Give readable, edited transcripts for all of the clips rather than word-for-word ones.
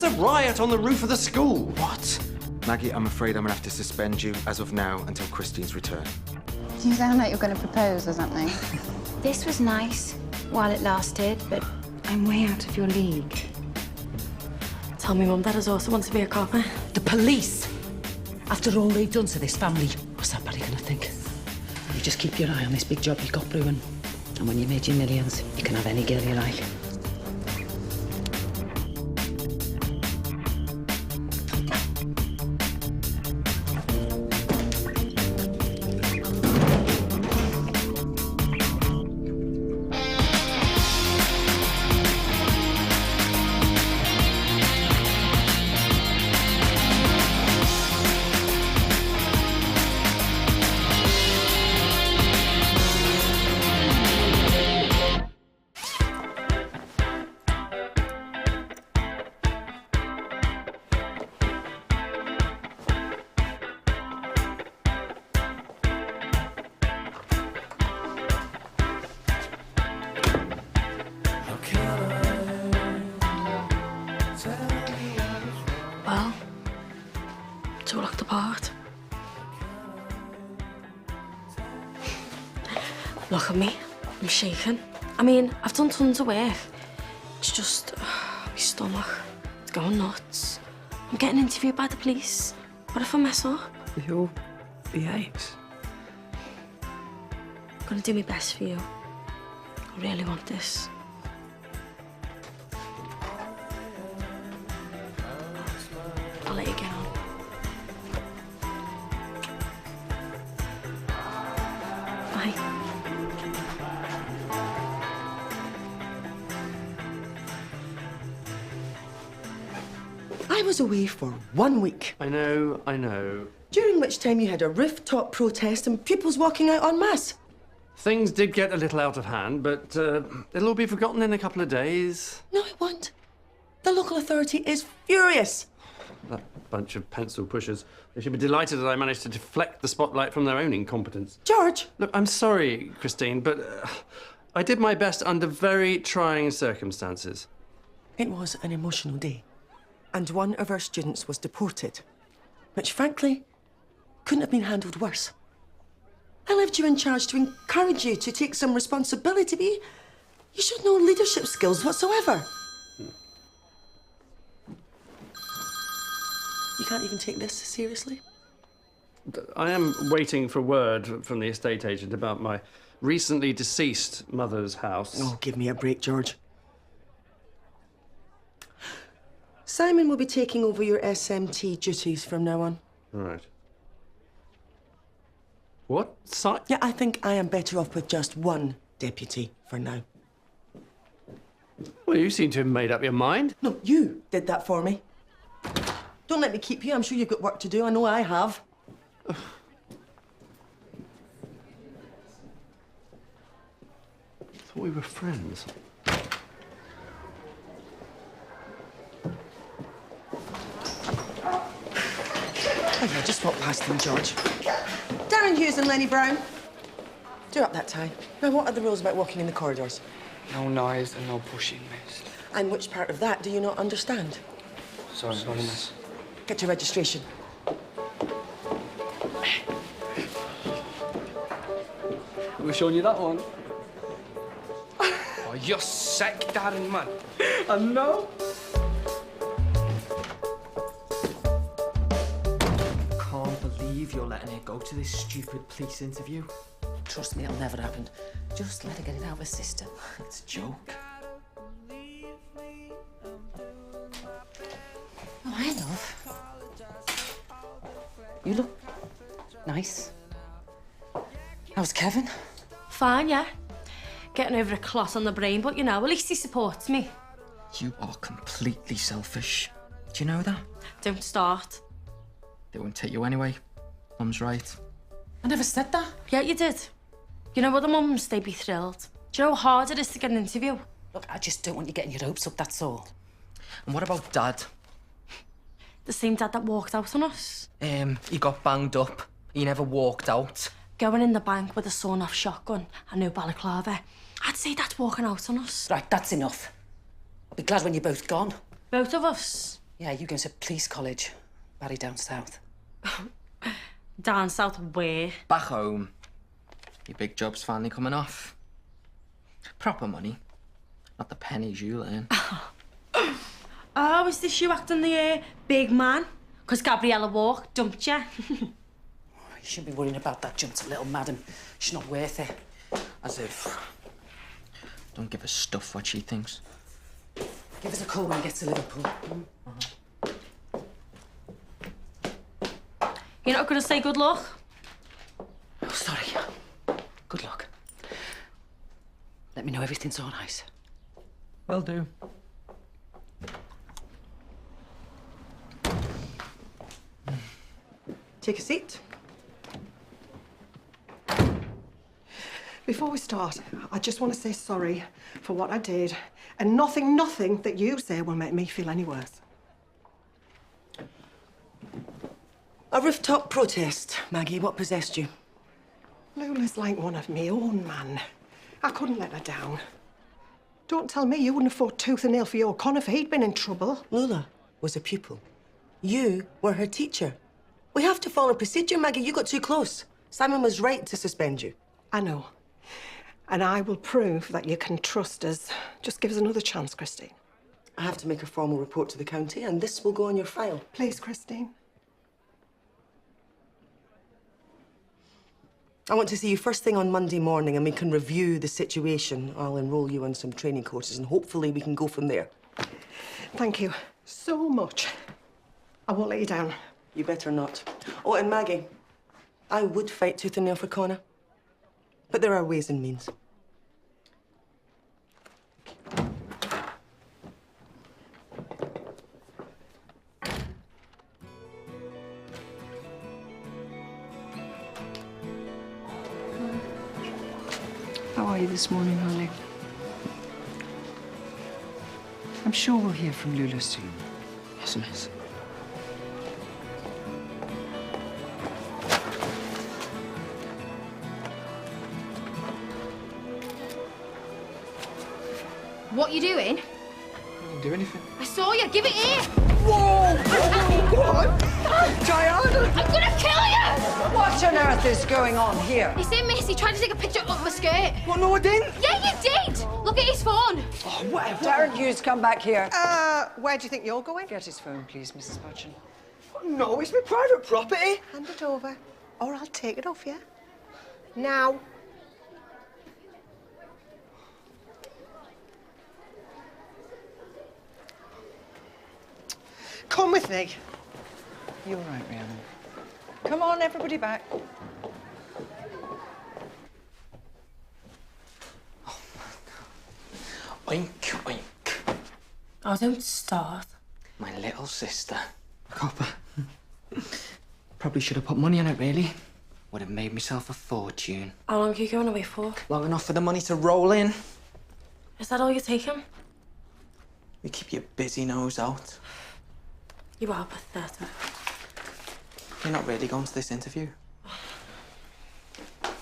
There's a riot on the roof of the school. What? Maggie, I'm afraid I'm gonna have to suspend you as of now until Christine's return. Do you sound like you're going to propose or something? This was nice while it lasted, but I'm way out of your league. Tell me Mum, Dad has also wants to be a copper. The police! After all they've done to this family, what's that Barry gonna think? You just keep your eye on this big job you got brewing. And when you made your millions, you can have any girl you like. Well, it's all looked apart. Look at me, I'm shaking. I mean, I've done tons of work. It's just, my stomach, it's going nuts. I'm getting interviewed by the police. What if I mess up? You'll behave. I'm gonna do my best for you. I really want this. I'll let you get on. Bye. I was away for 1 week, I know. during which time you had a rooftop protest and pupils walking out en masse. Things did get a little out of hand, but it'll all be forgotten in a couple of days. No, it won't. The local authority is furious. That bunch of pencil pushers. They should be delighted that I managed to deflect the spotlight from their own incompetence. George, Look, I'm sorry, Christine, but I did my best under very trying circumstances. it was an emotional day, and one of our students was deported, which frankly couldn't have been handled worse. I left you in charge to encourage you to take some responsibility, but you showed no leadership skills whatsoever. You can't even take this seriously? I am waiting for word from the estate agent about my recently deceased mother's house. Oh, give me a break, George. Simon will be taking over your SMT duties from now on. Right. What? Yeah, I think I am better off with just one deputy for now. Well, you seem to have made up your mind. No, you did that for me. Don't let me keep you. I'm sure you've got work to do. I know I have. I thought we were friends. Oh, yeah, just walk past them, George. Darren Hughes and Lenny Brown. Do up that tie. Now, what are the rules about walking in the corridors? No noise and no pushing, miss. And which part of that do you not understand? Sorry, miss. Get your registration. We're showing you that one. Oh, you're sick, Darren, man. I know. Can't believe you're letting it go to this stupid police interview. Trust me, it'll never happen. Just let her get it out of her system. It's a joke. Oh, hi, love. You look nice. How's Kevin? Fine, yeah. Getting over a clot on the brain, but you know, at least he supports me. You are completely selfish. Do you know that? Don't start. They won't take you anyway. Mum's right. I never said that. Yeah, you did. You know, other mums, they'd be thrilled. Do you know how hard it is to get an interview? Look, I just don't want you getting your hopes up, that's all. And what about Dad? The same dad that walked out on us. He got banged up. He never walked out. Going in the bank with a sawn-off shotgun and no balaclava. I'd say that's walking out on us. Right, that's enough. I'll be glad when you're both gone. Both of us. Yeah, you go to police college. Barry down south. Down south where? Back home. Your big job's finally coming off. Proper money. Not the pennies you earn. Oh, is this you acting the big man? Because Gabriella Walk dumped you? You shouldn't be worrying about that jumped little madam. She's not worth it. As if. Don't give a stuff what she thinks. Give us a call when you get to Liverpool. You're not going to say good luck? Oh, sorry. Good luck. Let me know everything's all right. Will do. Take a seat. Before we start, I just want to say sorry for what I did, and nothing that you say will make me feel any worse. A rooftop protest. Maggie, what possessed you? Lula's like one of me own, man. I couldn't let her down. Don't tell me you wouldn't have fought tooth and nail for your Con if he'd been in trouble. Lula was a pupil. You were her teacher. We have to follow procedure, Maggie. You got too close. Simon was right to suspend you. I know. And I will prove that you can trust us. Just give us another chance, Christine. I have to make a formal report to the county, and this will go on your file. Please, Christine. I want to see you first thing on Monday morning, and we can review the situation. I'll enroll you in some training courses, and hopefully we can go from there. Thank you so much. I won't let you down. You better not. Oh, and Maggie, I would fight tooth and nail for Connor, but there are ways and means. How are you this morning, Holly? I'm sure we'll hear from Lula soon. Yes, miss. What you doing? I didn't do anything. I saw you. Give it here. Whoa! What? Diana! I'm gonna kill you! What on earth is going on here? He said Miss, he tried to take a picture of my skirt. Well, no, I didn't. Yeah, you did. Look at his phone. Oh, whatever. Darren Hughes, come back here. Where do you think you're going? Get his phone, please, Mrs. Patchen. No, it's my private property. Hand it over, or I'll take it off you. Now. Come with me. You're right, Rhiannon. Come on, everybody back. Oink, oink. Oh, don't start. My little sister. Copper. Probably should have put money on it, really. Would have made myself a fortune. How long are you going away for? Long enough for the money to roll in. Is that all you're taking? You keep your busy nose out. You are pathetic. You're not really going to this interview. Well,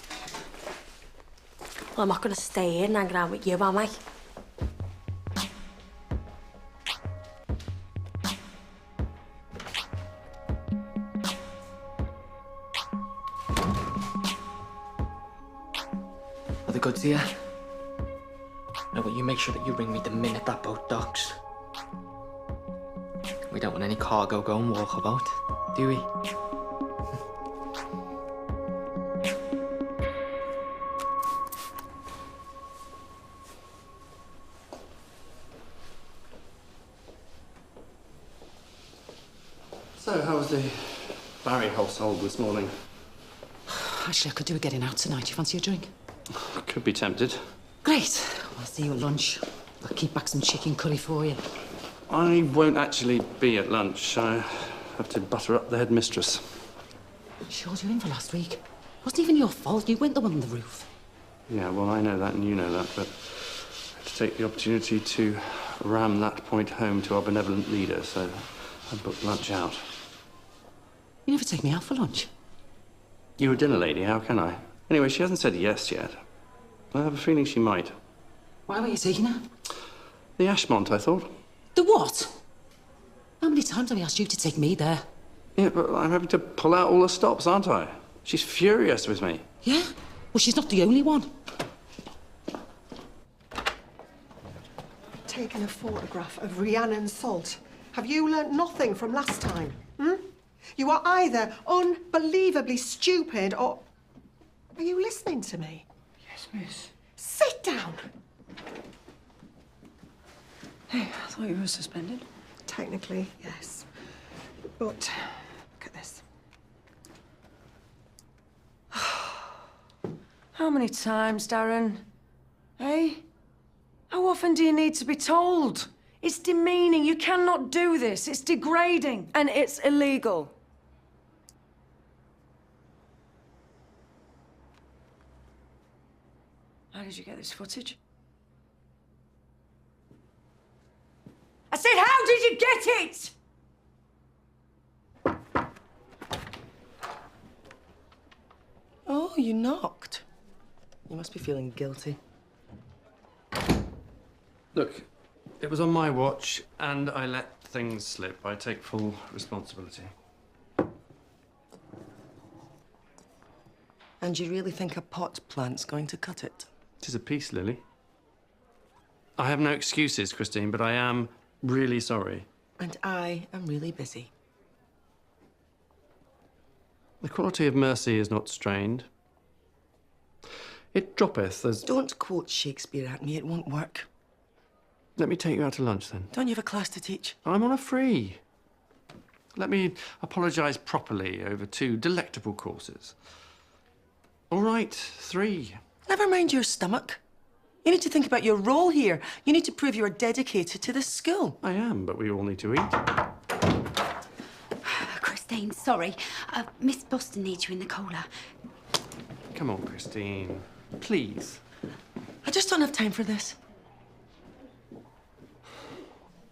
I'm not going to stay here and hang around with you, am I? Are the goods here? No, but you make sure that you ring me the minute that boat docks. We don't want any cargo going walkabout, do we? So, how was the Barry household this morning? Actually, I could do with getting out tonight. You fancy a drink? Could be tempted. Great. I'll see you at lunch. I'll keep back some chicken curry for you. I won't actually be at lunch. I have to butter up the headmistress. She hauled you in for last week. It wasn't even your fault. You went the one on the roof. Yeah, well, I know that and you know that, but I had to take the opportunity to ram that point home to our benevolent leader, so I booked lunch out. You never take me out for lunch. You're a dinner lady, how can I? Anyway, she hasn't said yes yet. I have a feeling she might. Why were you taking her? The Ashmont, I thought. The what? How many times have I asked you to take me there? Yeah, but I'm having to pull out all the stops, aren't I? She's furious with me. Yeah? Well, she's not the only one. Taken a photograph of Rhiannon Salt. Have you learnt nothing from last time? You are either unbelievably stupid or... Are you listening to me? Yes, miss. Sit down. Hey, I thought you were suspended. Technically, yes. But look at this. How many times, Darren? Hey? How often do you need to be told? It's demeaning. You cannot do this. It's degrading. And it's illegal. How did you get this footage? I said, how did you get it? Oh, you knocked. You must be feeling guilty. Look, it was on my watch, and I let things slip. I take full responsibility. And you really think a pot plant's going to cut it? It is a piece, Lily. I have no excuses, Christine, but I am really sorry. And I am really busy. The quality of mercy is not strained. It droppeth as... Don't quote Shakespeare at me, it won't work. Let me take you out to lunch, then. Don't you have a class to teach? I'm on a free. Let me apologise properly over 2 delectable courses. All right, 3. Never mind your stomach. You need to think about your role here. You need to prove you are dedicated to this school. I am, but we all need to eat. Christine, sorry. Miss Boston needs you in the cola. Come on, Christine. Please. I just don't have time for this.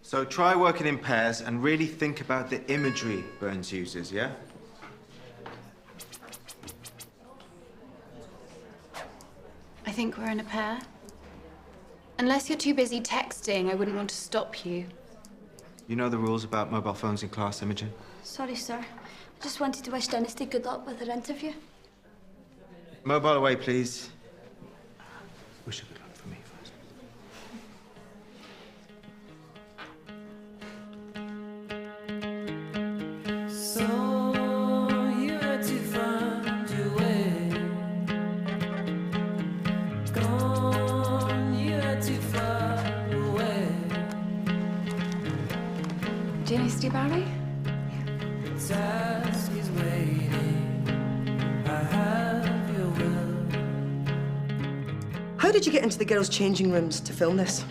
So try working in pairs and really think about the imagery Burns uses, yeah? I think we're in a pair. Unless you're too busy texting, I wouldn't want to stop you. You know the rules about mobile phones in class, Imogen? Sorry, sir. I just wanted to wish Dynasty good luck with her interview. Mobile away, please. Wish her good luck for me first. Dynasty, Barry? How did you get into the girls' changing rooms to film this?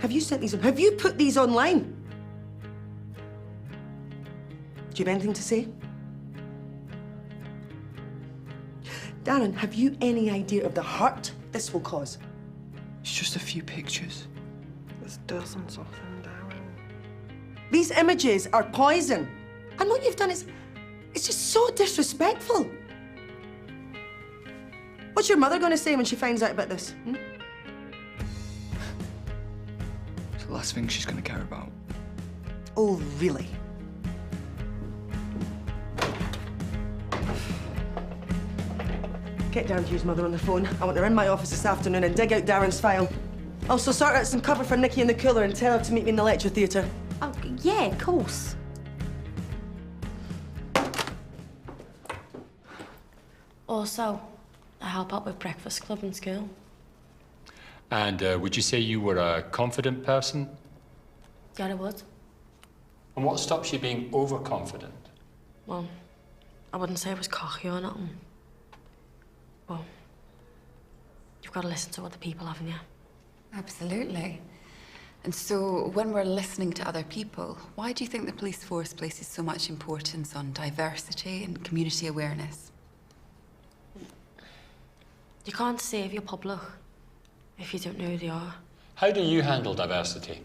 Have you sent these? Have you put these online? Do you have anything to say? Darren, have you any idea of the hurt this will cause? It's just a few pictures. There's dozens of them, Darren. These images are poison. And what you've done is... it's just so disrespectful. What's your mother going to say when she finds out about this? It's the last thing she's going to care about. Oh, really? Get Darren Hughes' mother on the phone. I want her in my office this afternoon and dig out Darren's file. Also, sort out some cover for Nikki in the cooler and tell her to meet me in the lecture theatre. Oh, yeah, of course. Also, I help out with breakfast club in school. And would you say you were a confident person? Yeah, I would. And what stops you being overconfident? Well, I wouldn't say I was cocky or nothing. Well, you've got to listen to other people, haven't you? Absolutely. And so, when we're listening to other people, why do you think the police force places so much importance on diversity and community awareness? You can't save your public if you don't know who they are. How do you handle diversity?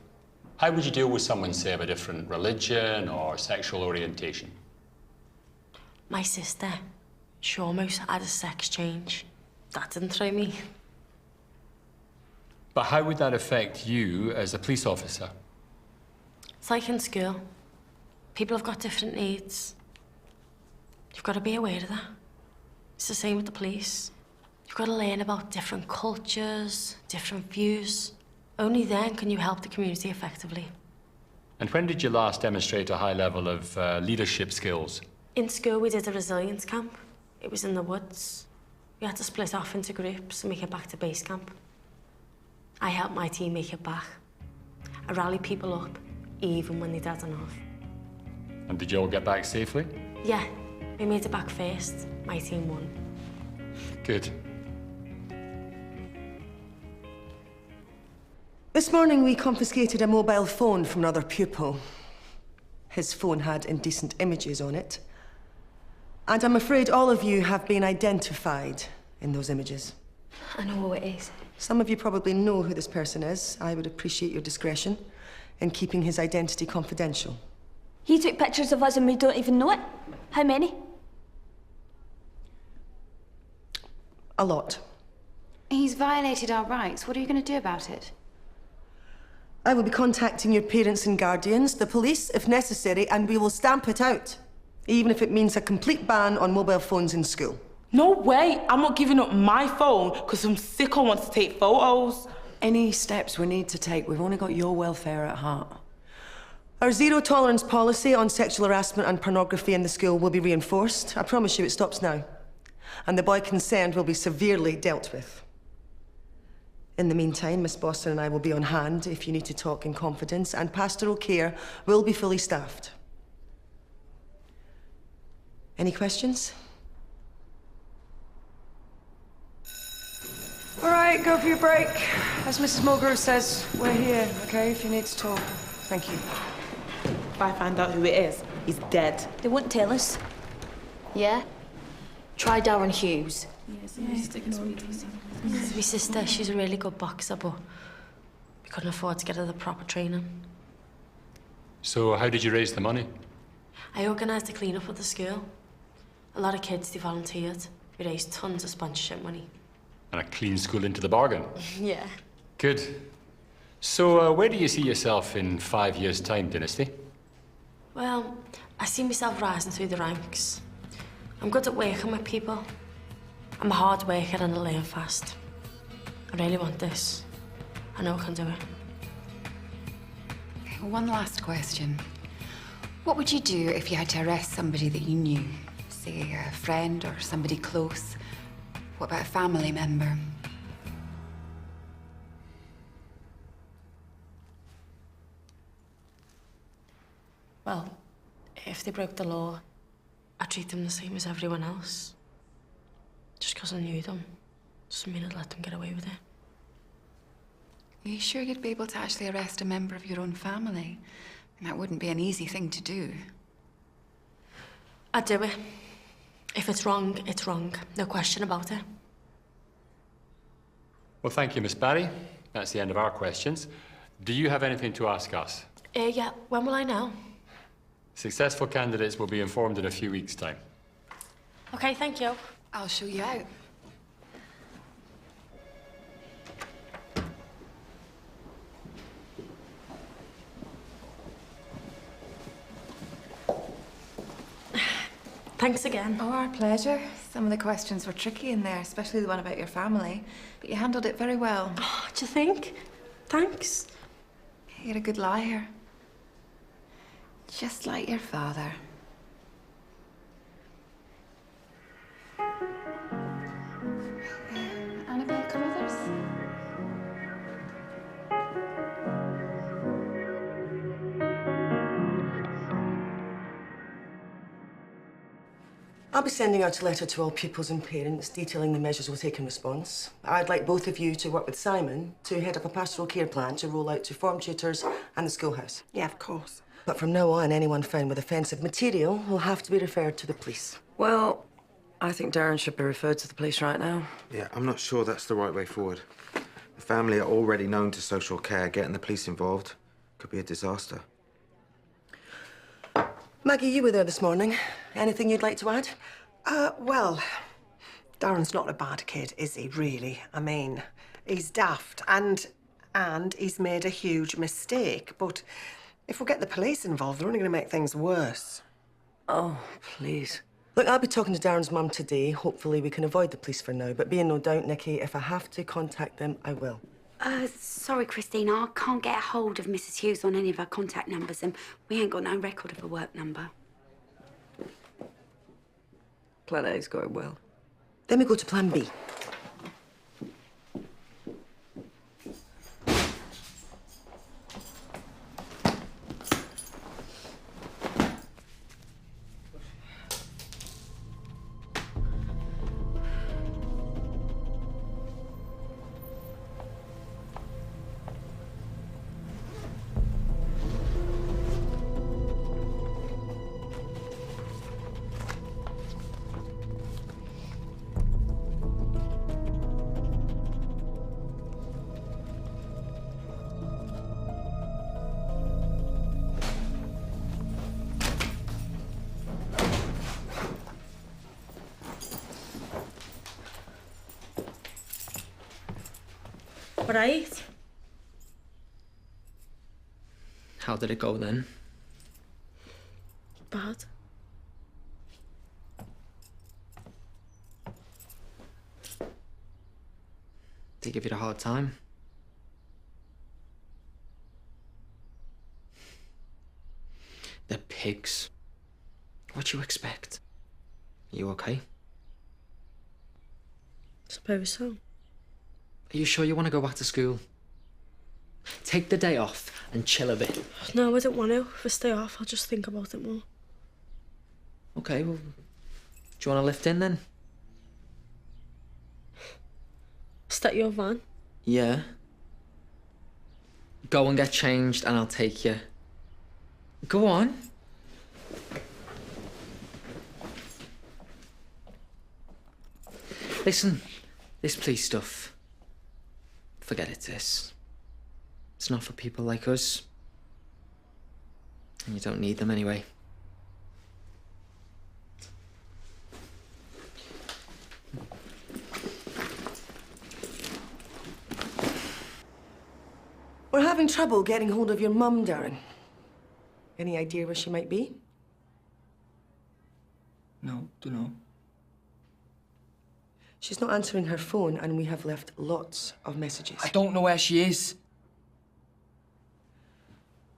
How would you deal with someone, say, of a different religion or sexual orientation? My sister, she almost had a sex change. That didn't throw me. But how would that affect you as a police officer? It's like in school. People have got different needs. You've got to be aware of that. It's the same with the police. You've got to learn about different cultures, different views. Only then can you help the community effectively. And when did you last demonstrate a high level of leadership skills? In school, we did a resilience camp. It was in the woods. We had to split off into groups and make it back to base camp. I helped my team make it back. I rallied people up, even when they'd had enough. And did you all get back safely? Yeah, we made it back first. My team won. Good. This morning, we confiscated a mobile phone from another pupil. His phone had indecent images on it. And I'm afraid all of you have been identified in those images. I know who it is. Some of you probably know who this person is. I would appreciate your discretion in keeping his identity confidential. He took pictures of us and we don't even know it. How many? A lot. He's violated our rights. What are you going to do about it? I will be contacting your parents and guardians, the police, if necessary, and we will stamp it out, even if it means a complete ban on mobile phones in school. No way! I'm not giving up my phone because some sicko wants to take photos. Any steps we need to take, we've only got your welfare at heart. Our zero-tolerance policy on sexual harassment and pornography in the school will be reinforced. I promise you it stops now. And the boy concerned will be severely dealt with. In the meantime, Miss Boston and I will be on hand if you need to talk in confidence, and pastoral care will be fully staffed. Any questions? All right, go for your break. As Mrs. Mulgrew says, we're here, okay, if you need to talk. Thank you. If I find out who it is, he's dead. They won't tell us. Yeah? Try Darren Hughes. My sister, she's a really good boxer, but we couldn't afford to get her the proper training. So how did you raise the money? I organised a clean-up at the school. A lot of kids, they volunteered. We raised tons of sponsorship money. And a clean school into the bargain. Yeah. Good. So where do you see yourself in 5 years' time, Dynasty? Well, I see myself rising through the ranks. I'm good at working with people. I'm a hard worker and I learn fast. I really want this. I know I can do it. Okay, one last question. What would you do if you had to arrest somebody that you knew? Say a friend or somebody close? What about a family member? Well, if they broke the law, I'd treat them the same as everyone else. Just because I knew them doesn't mean I'd let them get away with it. Are you sure you'd be able to actually arrest a member of your own family? And that wouldn't be an easy thing to do. I'd do it. If it's wrong, it's wrong. No question about it. Well, thank you, Miss Barry. That's the end of our questions. Do you have anything to ask us? Yeah, when will I know? Successful candidates will be informed in a few weeks' time. Okay, thank you. I'll show you out. Thanks again. Oh, our pleasure. Some of the questions were tricky in there, especially the one about your family. But you handled it very well. Oh, do you think? Thanks. You're a good liar. Just like your father. Annabelle Carruthers? I'll be sending out a letter to all pupils and parents detailing the measures we'll take in response. I'd like both of you to work with Simon to head up a pastoral care plan to roll out to form tutors and the schoolhouse. Yeah, of course. But from now on, anyone found with offensive material will have to be referred to the police. Well, I think Darren should be referred to the police right now. Yeah, I'm not sure that's the right way forward. The family are already known to social care. Getting the police involved could be a disaster. Maggie, you were there this morning. Anything you'd like to add? Well, Darren's not a bad kid, is he, really? I mean, he's daft and he's made a huge mistake, but If we get the police involved, they're only going to make things worse. Oh, please. Look, I'll be talking to Darren's mum today. Hopefully we can avoid the police for now. But be in no doubt, Nikki, if I have to contact them, I will. Sorry, Christina, I can't get a hold of Mrs. Hughes on any of her contact numbers, and we ain't got no record of her work number. Plan A's going well. Then we go to Plan B. Right. How did it go then? Bad. They give you a hard time? They're pigs. What you expect? Are you okay? Suppose so. Are you sure you want to go back to school? Take the day off and chill a bit. No, I don't want to. If I stay off, I'll just think about it more. Okay, well, do you want to lift in then? Is that your van? Yeah. Go and get changed and I'll take you. Go on. Listen, this police stuff. Forget it, sis. It's not for people like us. And you don't need them anyway. We're having trouble getting hold of your mum, Darren. Any idea where she might be? No, dunno. She's not answering her phone, and we have left lots of messages. I don't know where she is.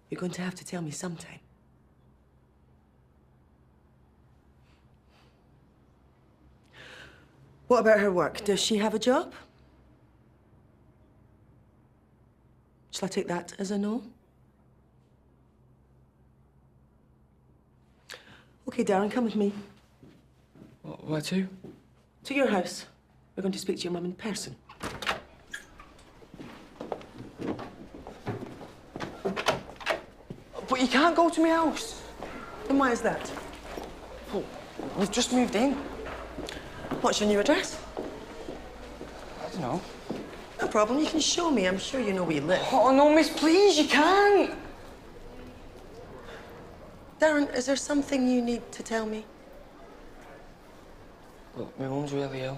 You're going to have to tell me sometime. What about her work? Does she have a job? Shall I take that as a no? Okay, Darren, come with me. Where to? To your house. We're going to speak to your mum in person. But you can't go to my house. And why is that? Well, we've just moved in. What's your new address? I don't know. No problem, you can show me. I'm sure you know where you live. Oh, no, miss, please, you can't. Darren, is there something you need to tell me? Look, my mum's really ill.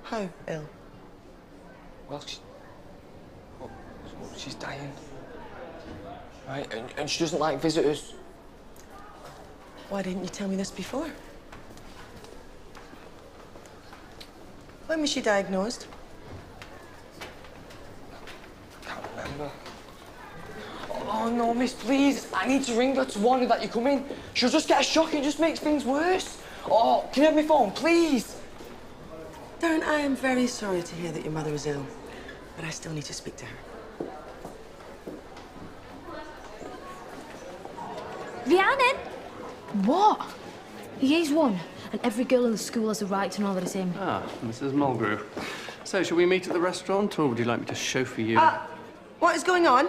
How ill? Well, she's dying. Right, and she doesn't like visitors. Why didn't you tell me this before? When was she diagnosed? Can't remember. Oh, no, miss, please. I need to ring her to warn her that you're coming. She'll just get a shock. It just makes things worse. Oh, can you have my phone, please? Darren, I am very sorry to hear that your mother is ill, but I still need to speak to her. Rhiannon! What? He is one, and every girl in the school has a right to know that it's him. Ah, Mrs. Mulgrew. So, shall we meet at the restaurant, or would you like me to chauffeur you? What is going on?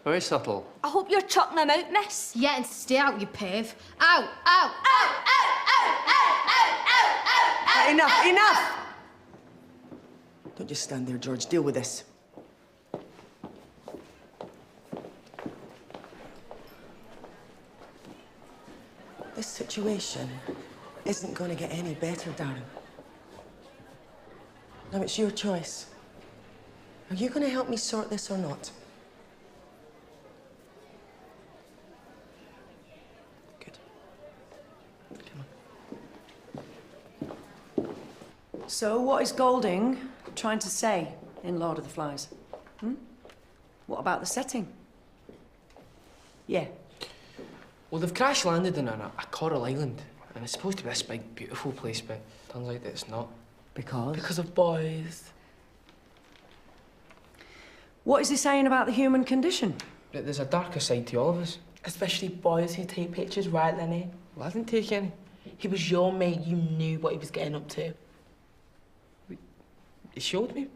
Very subtle. I hope you're chucking them out, miss. Yeah, and stay out, you perv. Ow, ow, ow, ow, ow, ow, ow, ow, ow, Enough, enough! Don't just stand there, George. Deal with this. This situation isn't going to get any better, Darren. Now, it's your choice. Are you going to help me sort this or not? So, what is Golding trying to say in Lord of the Flies? What about the setting? Yeah. Well, they've crash landed on a coral island, and it's supposed to be this big, beautiful place, but turns out that it's not. Because? Because of boys. What is he saying about the human condition? That there's a darker side to all of us. Especially boys who take pictures, right, Lenny? Well, I didn't take any. He was your mate, you knew what he was getting up to. He showed me.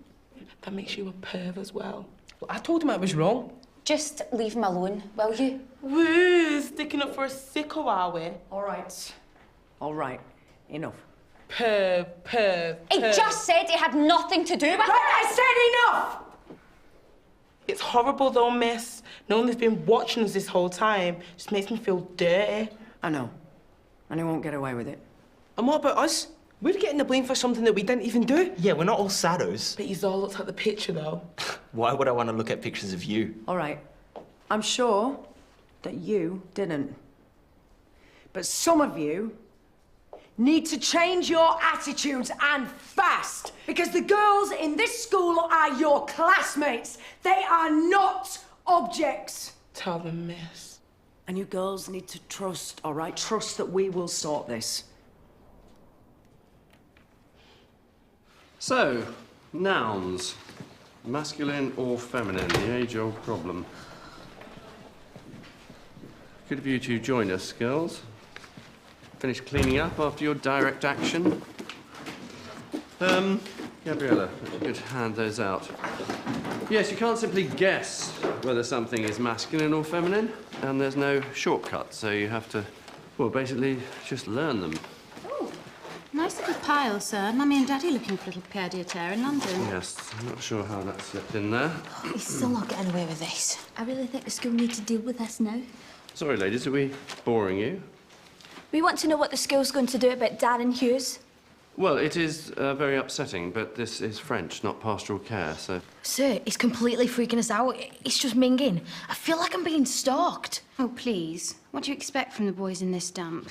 That makes you a perv as well. Well, I told him I was wrong. Just leave him alone, will you? Woo, sticking up for a sicko, are we? All right. All right. Enough. Perv. He just said he had nothing to do with it. I said enough! It's horrible though, miss. Knowing they've been watching us this whole time just makes me feel dirty. I know. And he won't get away with it. And what about us? We're getting the blame for something that we didn't even do. Yeah, we're not all saddos. But you've all looked at the picture though. Why would I want to look at pictures of you? All right. I'm sure that you didn't. But some of you need to change your attitudes, and fast, because the girls in this school are your classmates. They are not objects. Tell them, miss. And you girls need to trust, all right? Trust that we will sort this. So, nouns. Masculine or feminine, the age-old problem. Good of you to join us, girls. Finished cleaning up after your direct action? Gabriella, if you could hand those out. Yes, you can't simply guess whether something is masculine or feminine, and there's no shortcut, so you have to, well, basically just learn them. Oh, nice little pile, sir. Mummy and Daddy looking for little pied-à-terre in London. Yes, I'm not sure how that slipped in there. He's still not getting away with this. I really think the school need to deal with this now. Sorry, ladies, are we boring you? We want to know what the school's going to do about Darren Hughes. Well, it is very upsetting, but this is French, not pastoral care, so... Sir, he's completely freaking us out. He's just minging. I feel like I'm being stalked. Oh, please. What do you expect from the boys in this dump?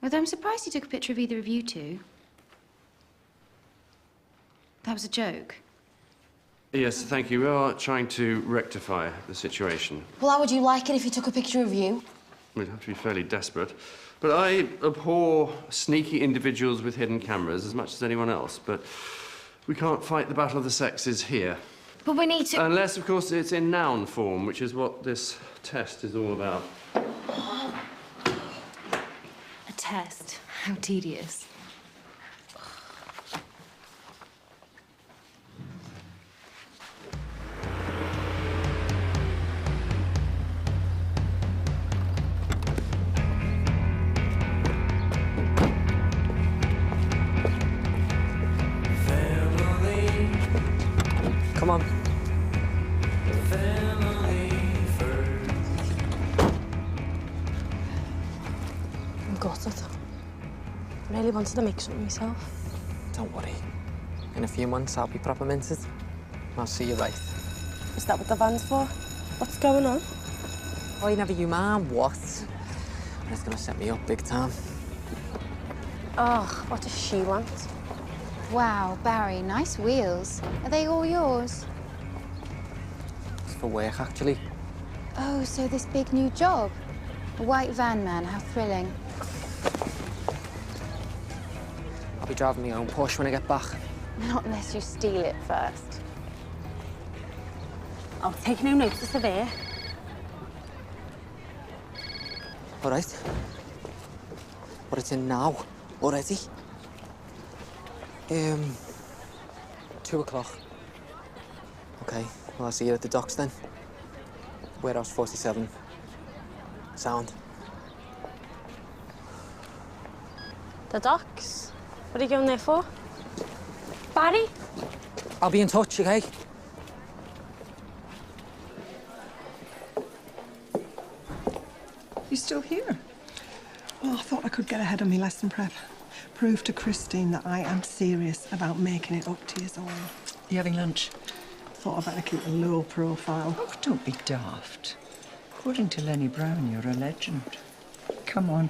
Although I'm surprised he took a picture of either of you two. That was a joke. Yes, thank you. We are trying to rectify the situation. Well, how would you like it if he took a picture of you? We'd have to be fairly desperate. But I abhor sneaky individuals with hidden cameras as much as anyone else. But we can't fight the battle of the sexes here. But we need to... Unless, of course, it's in noun form, which is what this test is all about. A test? How tedious. Come on. I'm gutted. I really wanted to make something myself. Don't worry. In a few months, I'll be proper minted. I'll see you right. Is that what the van's for? What's going on? Oh, you never you mind what? That's gonna set me up big time. Oh, what does she want? Wow, Barry, nice wheels. Are they all yours? It's for work, actually. Oh, so this big new job. A white van man, how thrilling. I'll be driving my own Porsche when I get back. Not unless you steal it first. I'll take no notice of it. All right. But it's in now, already. 2 o'clock. Okay, well, I'll see you at the docks then. Warehouse 47. Sound. The docks? What are you going there for? Barry? I'll be in touch, okay? You still here? Well, I thought I could get ahead of my lesson prep. Prove to Christine that I am serious about making it up to you all. You having lunch? Thought I'd better keep a low profile. Oh, don't be daft. According to Lenny Brown, you're a legend. Come on.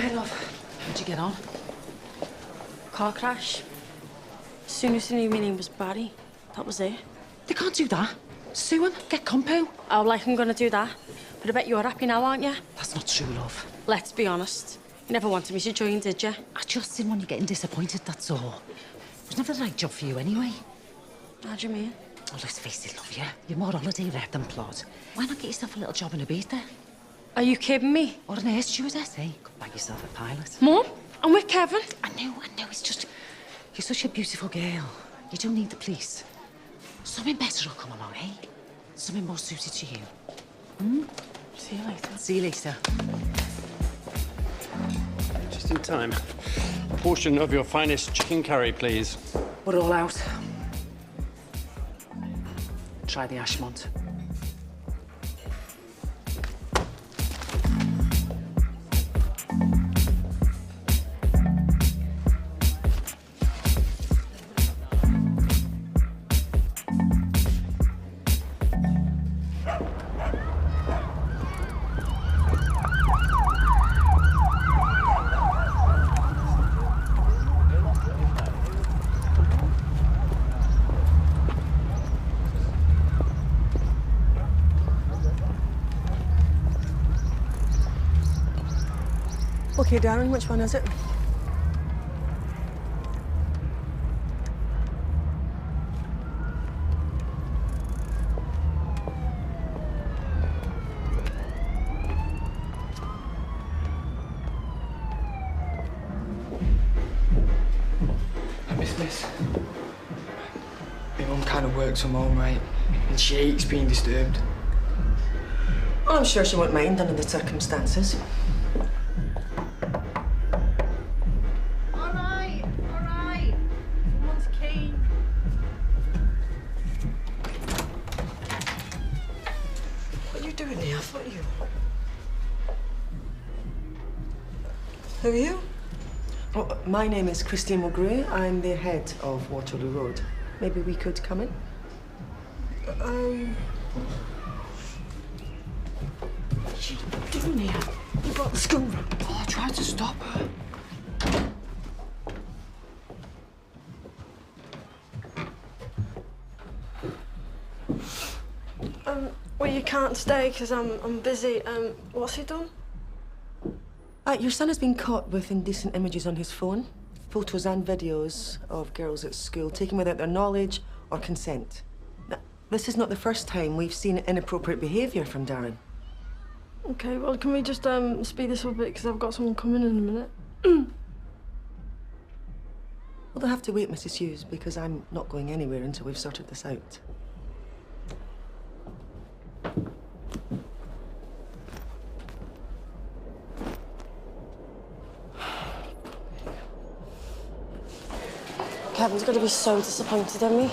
Hey, love. How'd you get on? Car crash. As soon as they knew my name was Barry, that was it. They can't do that. Sue him, get compo. Oh, like I'm gonna do that. But I bet you're happy now, aren't you? That's not true, love. Let's be honest. You never wanted me to join, did you? I just didn't want you getting disappointed, that's all. It was never the right job for you anyway. How do you mean? Oh, let's face it, love, yeah? You're more holiday rep than plod. Why not get yourself a little job in a beat there? Are you kidding me? Or an air stewardess, eh? Could buy yourself a pilot. Mum, I'm with Kevin. I know, it's just... You're such a beautiful girl. You don't need the police. Something better will come along, eh? Something more suited to you. Hmm? See you later. See you later. Just in time. A portion of your finest chicken curry, please. We're all out. Try the Ashmont. Okay, Darren, which one is it? Miss. My mum kind of works from home, right? And she hates being disturbed. Well, I'm sure she won't mind under the circumstances. All right. Someone's keen. What are you doing here? I thought you... Who are you? Oh, my name is Christine Mulgrew. I'm the head of Waterloo Road. Maybe we could come in? What are you doing here? You brought the school run. Oh, I tried to stop her. Well, you can't stay because I'm busy. What's he done? Your son has been caught with indecent images on his phone. Photos and videos of girls at school taken without their knowledge or consent. Now, this is not the first time we've seen inappropriate behaviour from Darren. Okay, well, can we just speed this up a bit because I've got someone coming in a minute? Well, they'll have to wait, Mrs. Hughes, because I'm not going anywhere until we've sorted this out. Kevin's going to be so disappointed in me.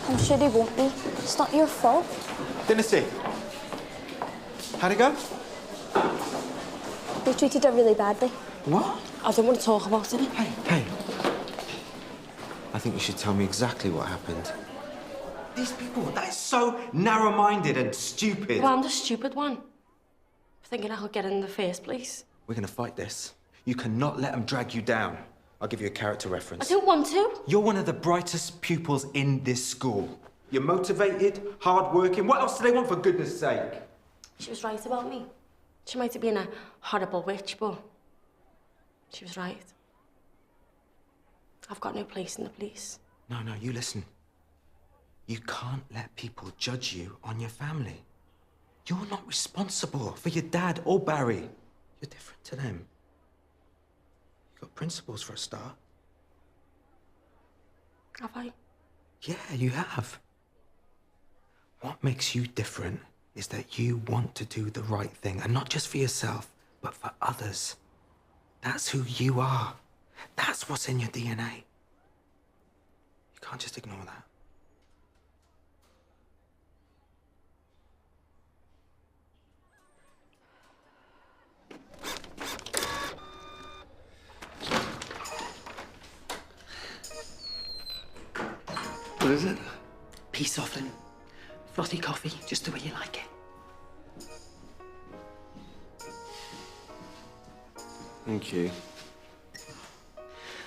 I'm sure he won't be. It's not your fault. Dynasty. How'd it go? We treated her really badly. What? I don't want to talk about it. Hey. I think you should tell me exactly what happened. These people, that is so narrow-minded and stupid. Well, I'm the stupid one. Thinking I could get in the first place. We're gonna fight this. You cannot let them drag you down. I'll give you a character reference. I don't want to. You're one of the brightest pupils in this school. You're motivated, hard-working. What else do they want, for goodness sake? She was right about me. She might have been a horrible witch, but she was right. I've got no place in the police. No, you listen. You can't let people judge you on your family. You're not responsible for your dad or Barry. You're different to them. You've got principles for a start. Have I? Yeah, you have. What makes you different is that you want to do the right thing, and not just for yourself, but for others. That's who you are. That's what's in your DNA. You can't just ignore that. What is it? Peace offering. Frothy coffee, just the way you like it. Thank you.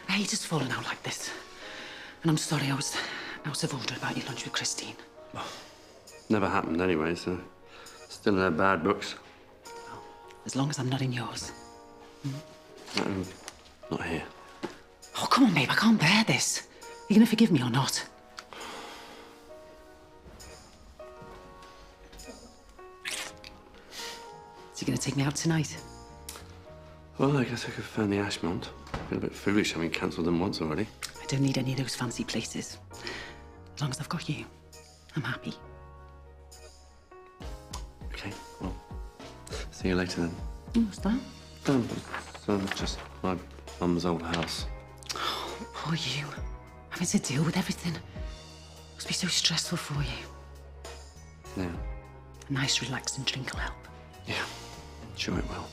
I hate us falling out like this. And I'm sorry I was out of order about your lunch with Christine. Never happened anyway, so still in their bad books. As long as I'm not in yours. No, not here. Oh, come on, babe, I can't bear this. You gonna forgive me or not? So you gonna take me out tonight? Well, I guess I could phone the Ashmont. Feel a bit foolish having cancelled them once already. I don't need any of those fancy places. As long as I've got you, I'm happy. Okay, well, see you later then. What's that? So just my mum's old house. Oh, poor you. Having to deal with everything. Must be so stressful for you. Yeah. A nice relaxing drink will help. Yeah, sure it will.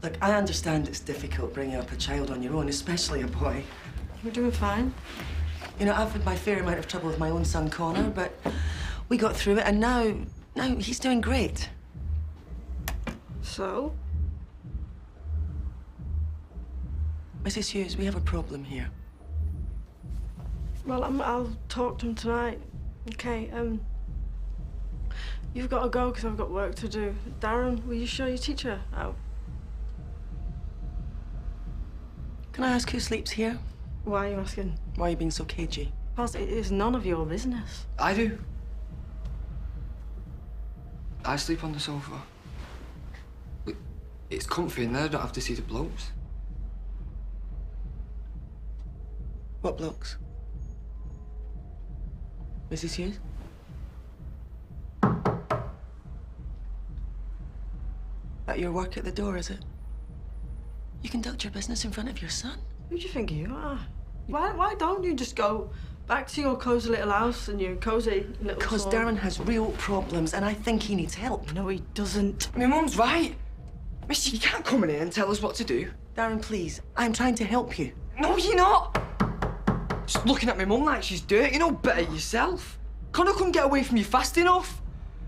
Look, I understand it's difficult bringing up a child on your own, especially a boy. We're doing fine. You know, I've had my fair amount of trouble with my own son, Connor, but we got through it, and now he's doing great. So? Mrs. Hughes, we have a problem here. Well, I'll talk to him tonight. Okay, you've got to go because I've got work to do. Darren, will you show your teacher out? Can I ask who sleeps here? Why are you asking? Why are you being so cagey? Because it is none of your business. I do. I sleep on the sofa. Look, it's comfy in there. I don't have to see the blokes. What blokes? Mrs. Hughes? At your work at the door, is it? You conduct your business in front of your son? Who do you think you are? Why don't you just go back to your cosy little house and your cosy little Because son? Darren has real problems and I think he needs help. No, he doesn't. My mum's right. Miss, you can't come in here and tell us what to do. Darren, please. I'm trying to help you. No, you're not. Just looking at my mum like she's dirty. You know better yourself. Connor couldn't get away from you fast enough.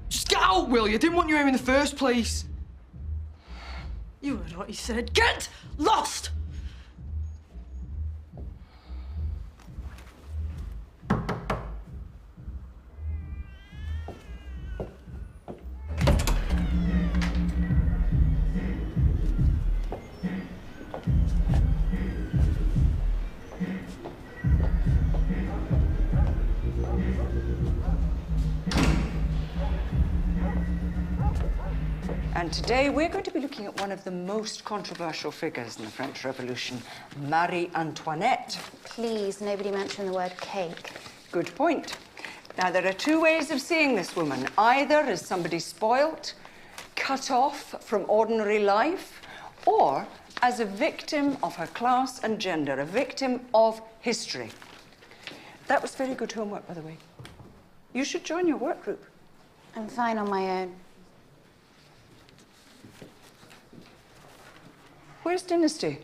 Just get out, will you? Didn't want you here in the first place. You heard what he said. Get lost! And today we're going to be looking at one of the most controversial figures in the French Revolution, Marie Antoinette. Please, nobody mention the word cake. Good point. Now, there are two ways of seeing this woman. Either as somebody spoilt, cut off from ordinary life, or as a victim of her class and gender, a victim of history. That was very good homework, by the way. You should join your work group. I'm fine on my own. Where's Dynasty?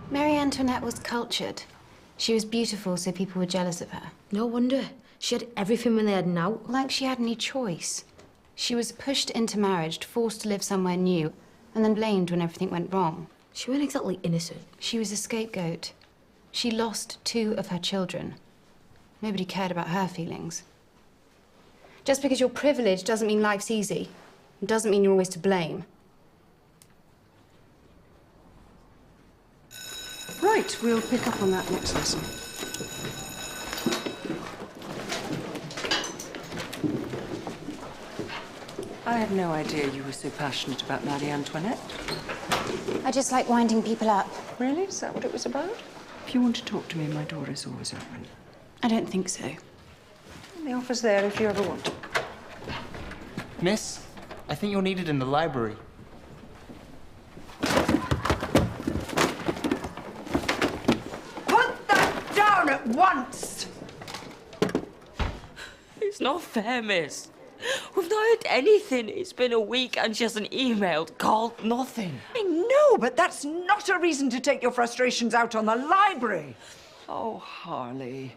Marie Antoinette was cultured. She was beautiful, so people were jealous of her. No wonder. She had everything when they had now. Like she had any choice. She was pushed into marriage, forced to live somewhere new, and then blamed when everything went wrong. She wasn't exactly innocent. She was a scapegoat. She lost 2 of her children. Nobody cared about her feelings. Just because you're privileged doesn't mean life's easy. It doesn't mean you're always to blame. Right, we'll pick up on that next lesson. I had no idea you were so passionate about Marie Antoinette. I just like winding people up. Really? Is that what it was about? If you want to talk to me, my door is always open. I don't think so. The offer's there if you ever want to. Miss, I think you're needed in the library. Put that down at once! It's not fair, miss. We've not heard anything. It's been a week and she hasn't emailed, called, nothing. I know, but that's not a reason to take your frustrations out on the library. Oh, Harley.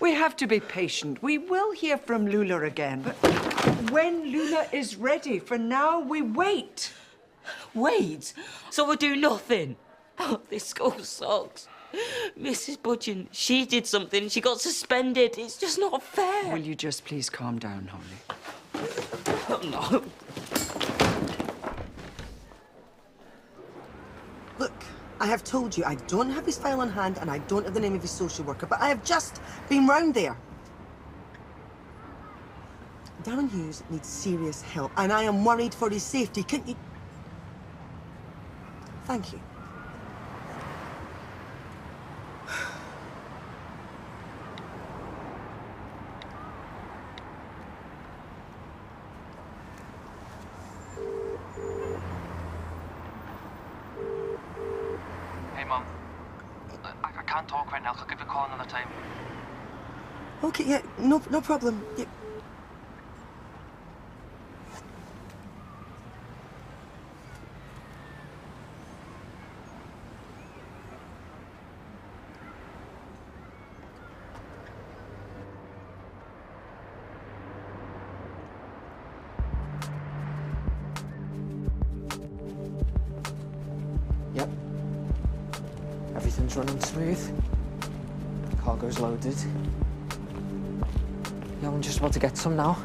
We have to be patient. We will hear from Lula again. But when Lula is ready, for now, we wait. Wait? So we'll do nothing? Oh, this school sucks. Mrs. Budgeon, she did something. She got suspended. It's just not fair. Will you just please calm down, Harley? Oh, no. Look, I have told you I don't have his file on hand and I don't have the name of his social worker, but I have just been round there. Darren Hughes needs serious help and I am worried for his safety. Can you... Thank you. Hey, Mum. I can't talk right now. I'll give you a call another time. Okay, yeah, no problem. Yeah. Yep. Everything's running smooth. Cargo's loaded. Yeah, I'm just about to get some now.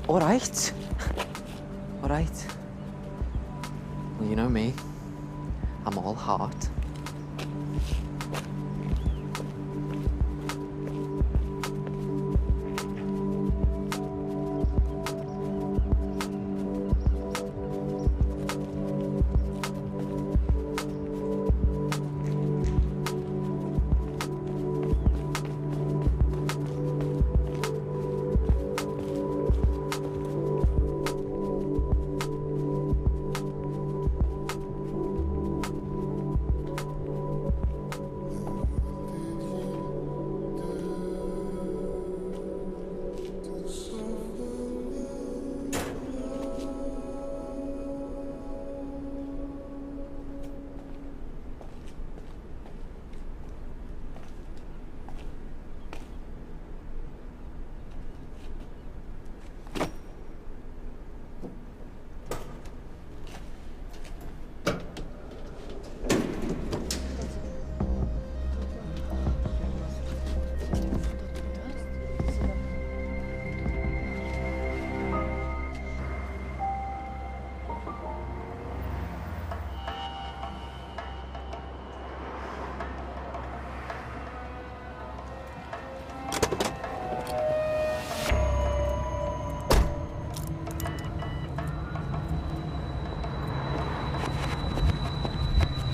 All right. All right. Well, you know me. I'm all heart.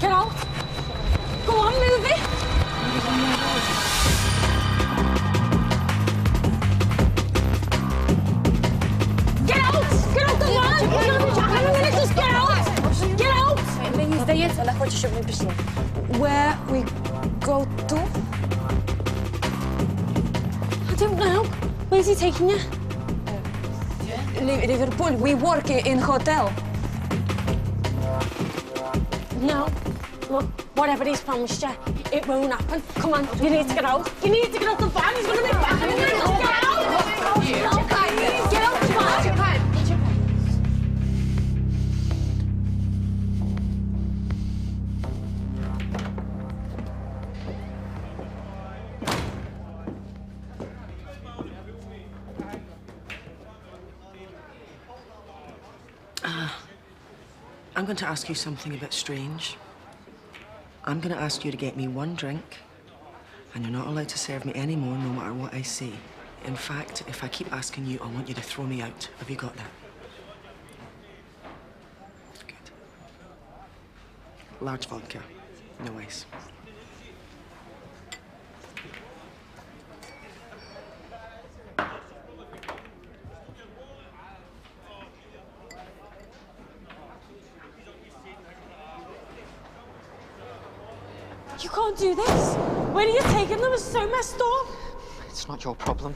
Get out! Go on, move it! Get out! Get out the van! Just get out! Get out! Мені здається, вона хоче, щоб ми пішли. Where we go to? I don't know. Where's he taking you? Liverpool. We work in hotel. No. Look, whatever he's promised you, it won't happen. Come on, you need to get out. You need to get out the van. He's going to make back. You need to get out. Get out the van. I'm going to ask you something a bit strange. I'm going to ask you to get me one drink, and you're not allowed to serve me any more, no matter what I say. In fact, if I keep asking you, I want you to throw me out. Have you got that? Good. Large vodka, no ice. You can't do this. Where are you taking them? It's so messed up. It's not your problem.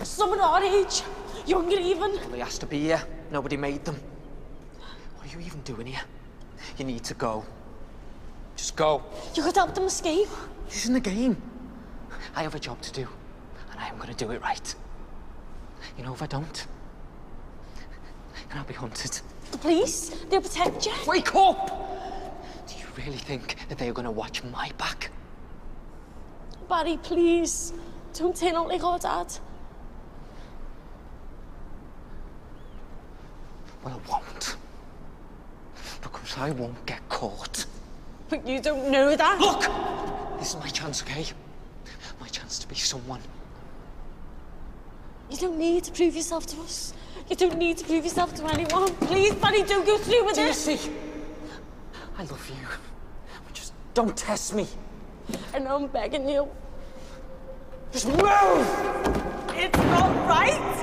Someone our age, younger even. Well, he has to be here. Nobody made them. What are you even doing here? You need to go. Just go. You could help them escape. This isn't a game. I have a job to do, and I am going to do it right. You know, if I don't, then I'll be hunted. The police, they'll protect you. Wake up! Do you really think that they're going to watch my back? Barry, please. Don't turn out like our dad. Well, I won't. Because I won't get caught. But you don't know that. Look! This is my chance, okay? My chance to be someone. You don't need to prove yourself to us. You don't need to prove yourself to anyone. Please, Barry, don't go through with it. Dynasty! I love you. But just don't test me. And I'm begging you. Just move! It's not right!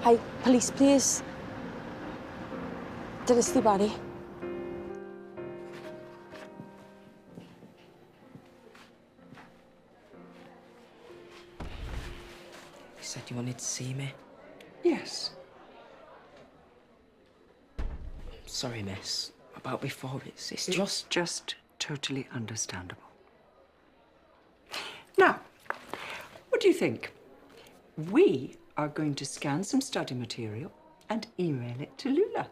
Hi, police, please. Dynasty, Barry. You said you wanted to see me. Yes. Sorry, miss. About before, it's just totally understandable. Now, what do you think? We are going to scan some study material and email it to Lula.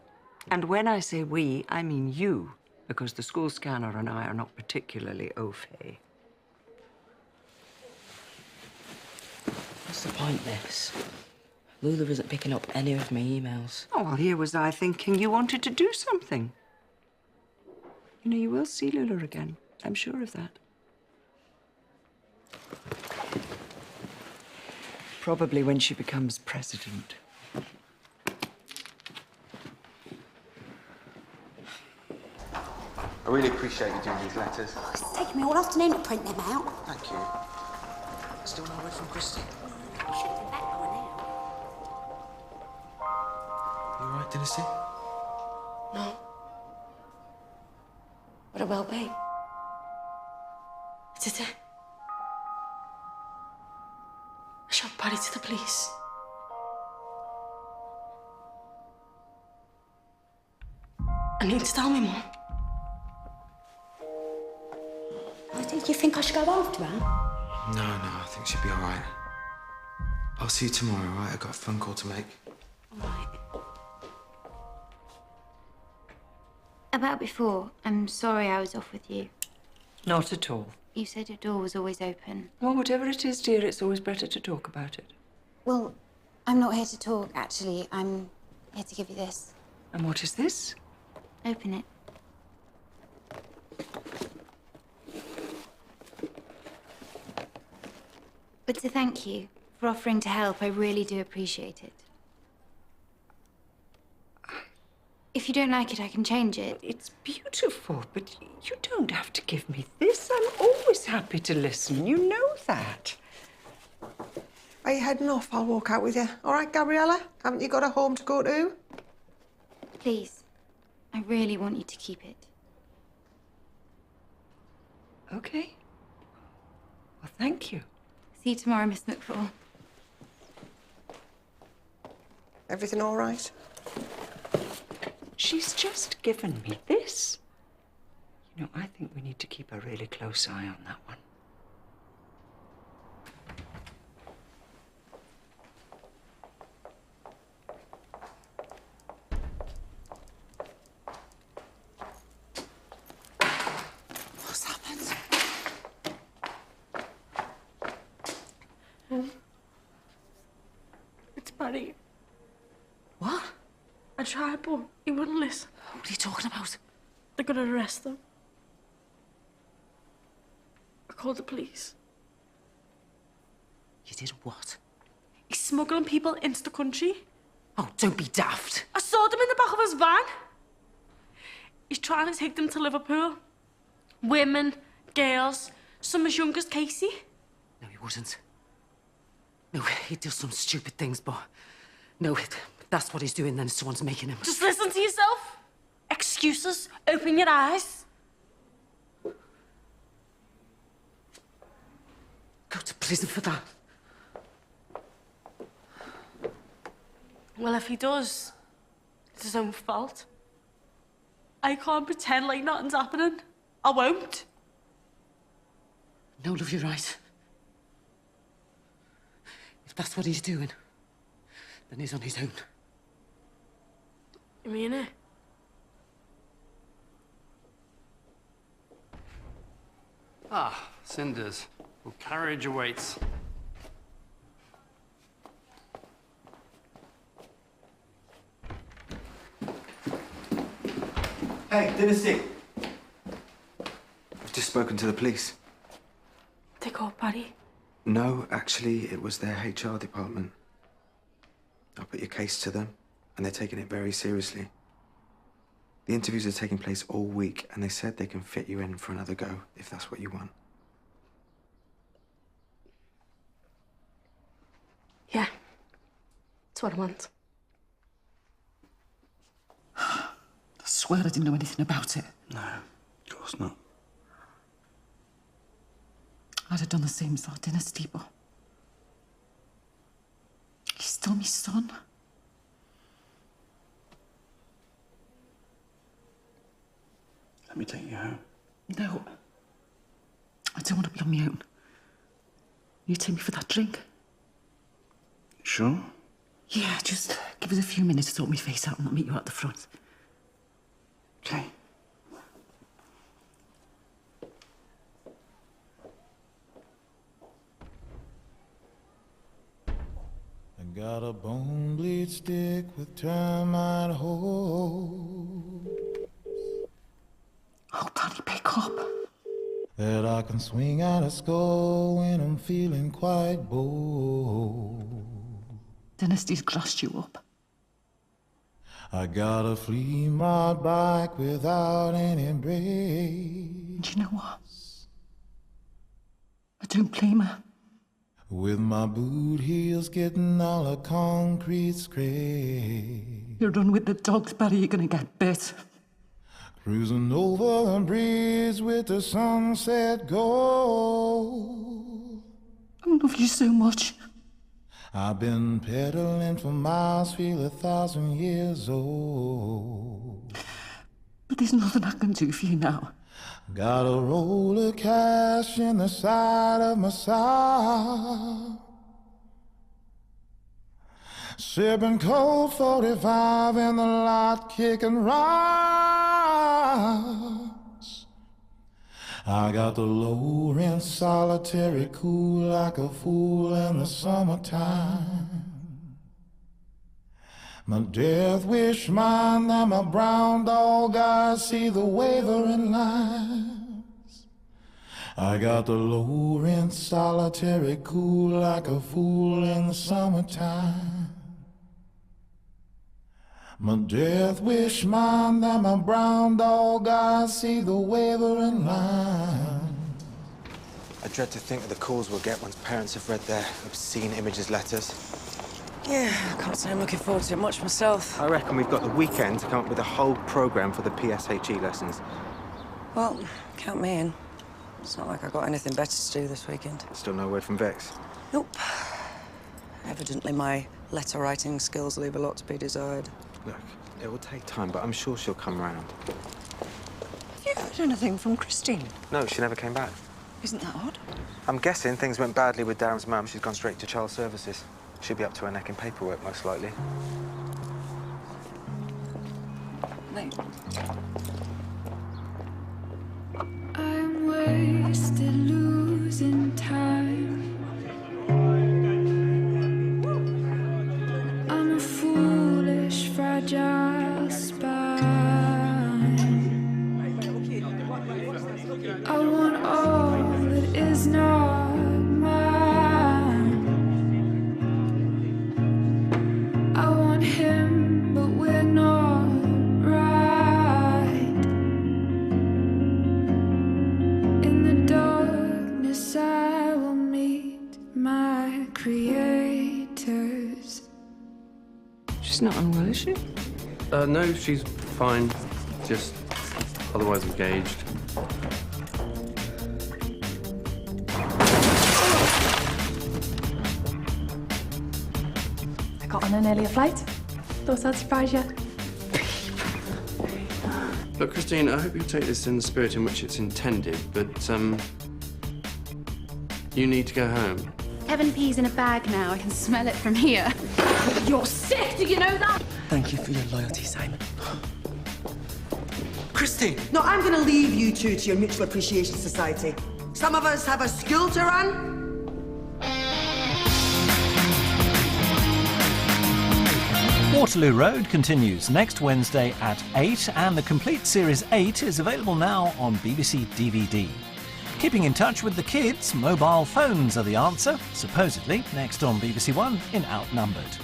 And when I say we, I mean you, because the school scanner and I are not particularly au fait. What's the point, miss? Lula isn't picking up any of my emails. Oh, well, here was I thinking you wanted to do something. You know, you will see Lula again. I'm sure of that. Probably when she becomes president. I really appreciate you doing these letters. It's taken me all afternoon to print them out. Thank you. Still no word from Christy? I should have been back by now. You all right, Dynasty? No. But it will be. I did it. I shot Barry to the police. I need to tell my mum. Do you think I should go after her? No, I think she'll be all right. I'll see you tomorrow, all right? I've got a phone call to make. All right. About before, I'm sorry I was off with you. Not at all. You said your door was always open. Well, whatever it is, dear, it's always better to talk about it. Well, I'm not here to talk, actually. I'm here to give you this. And what is this? Open it. But to thank you for offering to help, I really do appreciate it. If you don't like it, I can change it. It's beautiful, but you don't have to give me this. I'm always happy to listen. You know that. Are you heading off? I'll walk out with you. All right, Gabriella? Haven't you got a home to go to? Please, I really want you to keep it. OK. Well, thank you. See you tomorrow, Miss McFall. Everything all right? She's just given me this. You know, I think we need to keep a really close eye on that one. What's happened? It's Barry. What? I tried, but he wouldn't listen. What are you talking about? They're gonna arrest him. I called the police. You did what? He's smuggling people into the country. Oh, don't be daft. I saw them in the back of his van. He's trying to take them to Liverpool. Women, girls, some as young as Casey. No, he wouldn't. No, he'd do some stupid things, but... No, if that's what he's doing, then someone's making him. Just listen to yourself. Excuses. Open your eyes. Go to prison for that. Well, if he does, it's his own fault. I can't pretend like nothing's happening. I won't. No, love, you're right. If that's what he's doing, then he's on his own. You mean it? Ah, cinders. Well, carriage awaits. Hey, Dynasty! I've just spoken to the police. They called Barry. No, actually, it was their HR department. I put your case to them, and they're taking it very seriously. The interviews are taking place all week, and they said they can fit you in for another go, if that's what you want. Yeah. That's what I want. I swear I didn't know anything about it. No, of course not. I'd have done the same as that Dynasty, but... He's still my son. Let me take you home. No. I don't want to be on my own. You take me for that drink? Sure? Yeah, just give us a few minutes to sort my face out and I'll meet you at the front. Okay. I got a bone bleed stick with termite holes. Oh, Daddy, pick up. That I can swing out a skull when I'm feeling quite bold. Dynasty's grassed you up. I got a flea marked bike without any brakes. And you know what? I don't blame her. With my boot heels getting all the concrete scrape. You run with the dogs, Barry, you're gonna get bit. Cruising over the bridge with the sunset gold. I love you so much. I've been pedaling for miles, feel 1,000 years old. But there's nothing I can do for you now. Got a roll of cash in the side of my sock. Sipping cold 45 in the lot, kicking rocks. I got the low rent solitary, cool like a fool in the summertime. My death wish mind that my brown dog eyes see the wavering lines. I got the low rent solitary, cool like a fool in the summertime. My death wish mind that my brown dog eyes see the wavering lines. I dread to think of the calls we'll get once parents have read their obscene images letters. Yeah, I can't say I'm looking forward to it much myself. I reckon we've got the weekend to come up with a whole programme for the PSHE lessons. Well, count me in. It's not like I've got anything better to do this weekend. Still no word from Vex? Nope. Evidently, my letter-writing skills leave a lot to be desired. Look, it will take time, but I'm sure she'll come round. Have you heard anything from Christine? No, she never came back. Isn't that odd? I'm guessing things went badly with Darren's mum. She's gone straight to child services. She'll be up to her neck in paperwork, most likely. Mate. I'm wasted losing time. I'm a foolish, fragile spine. I want all that is not mine. I want him, but we're not right. In the darkness, I will meet my creators. She's not unwell, is she? No, she's fine. Just otherwise engaged. I got on an earlier flight. Thought I'd surprise you. Look, Christine, I hope you take this in the spirit in which it's intended, but, you need to go home. Kevin P's in a bag now. I can smell it from here. You're sick, do you know that? Thank you for your loyalty, Simon. Christine! No, I'm going to leave you two to your Mutual Appreciation Society. Some of us have a school to run. Waterloo Road continues next Wednesday at 8, and the complete Series 8 is available now on BBC DVD. Keeping in touch with the kids, mobile phones are the answer, supposedly next on BBC One in Outnumbered.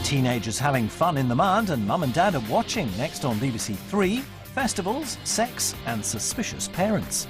Teenagers having fun in the mud and mum and dad are watching next on BBC 3, festivals, sex and suspicious parents.